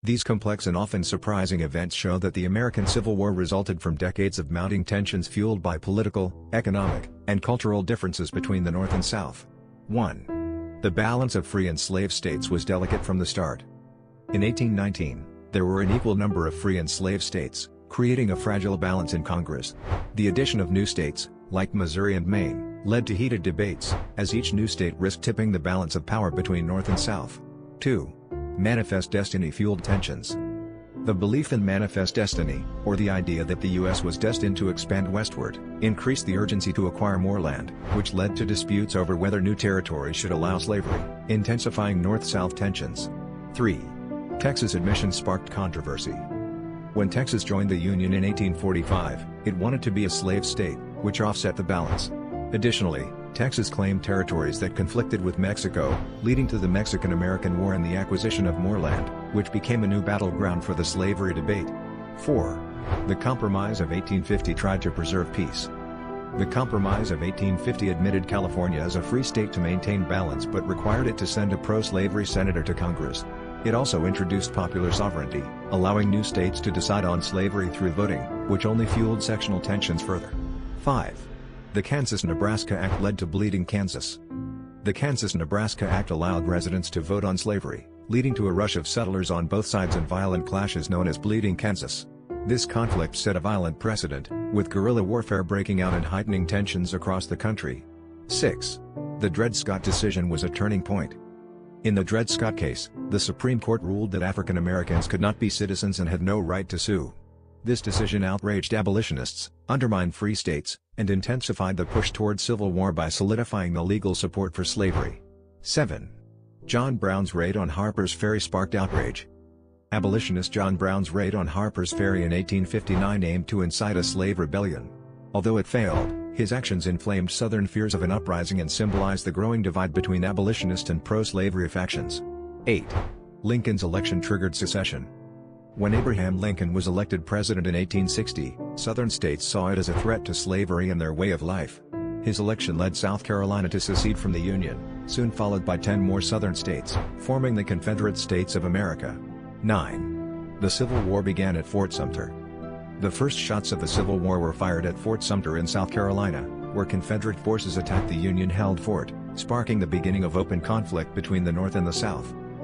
These complex and often surprising events show that the American Civil War resulted from decades of mounting tensions fueled by political, economic, and cultural differences between the North and South. 1. The balance of free and slave states was delicate from the start. In 1819, there were an equal number of free and slave states, creating a fragile balance in Congress. The addition of new states, like Missouri and Maine, led to heated debates, as each new state risked tipping the balance of power between North and South. 2. Manifest destiny fueled tensions. The belief in manifest destiny, or the idea that the U.S. was destined to expand westward, increased the urgency to acquire more land, which led to disputes over whether new territories should allow slavery, intensifying North-South tensions. 3. Texas admission sparked controversy. When Texas joined the Union in 1845, it wanted to be a slave state, which offset the balance. Additionally, Texas claimed territories that conflicted with Mexico, leading to the Mexican-American War and the acquisition of more land, which became a new battleground for the slavery debate. 4. The Compromise of 1850 tried to preserve peace. The Compromise of 1850 admitted California as a free state to maintain balance but required it to send a pro-slavery senator to Congress. It also introduced popular sovereignty, allowing new states to decide on slavery through voting, which only fueled sectional tensions further. 5. The Kansas-Nebraska Act led to Bleeding Kansas. The Kansas-Nebraska Act allowed residents to vote on slavery, leading to a rush of settlers on both sides and violent clashes known as Bleeding Kansas. This conflict set a violent precedent, with guerrilla warfare breaking out and heightening tensions across the country. 6. The Dred Scott decision was a turning point. In the Dred Scott case, the Supreme Court ruled that African Americans could not be citizens and had no right to sue. This decision outraged abolitionists, undermined free states, and intensified the push toward civil war by solidifying the legal support for slavery. 7. John Brown's raid on Harper's Ferry sparked outrage. Abolitionist John Brown's raid on Harper's Ferry in 1859 aimed to incite a slave rebellion. Although it failed, his actions inflamed Southern fears of an uprising and symbolized the growing divide between abolitionist and pro-slavery factions. 8. Lincoln's election triggered secession. When Abraham Lincoln was elected president in 1860, Southern states saw it as a threat to slavery and their way of life. His election led South Carolina to secede from the Union, soon followed by 10 more Southern states, forming the Confederate States of America. 9. The Civil War began at Fort Sumter. The first shots of the Civil War were fired at Fort Sumter in South Carolina, where Confederate forces attacked the Union-held fort, sparking the beginning of open conflict between the North and the South.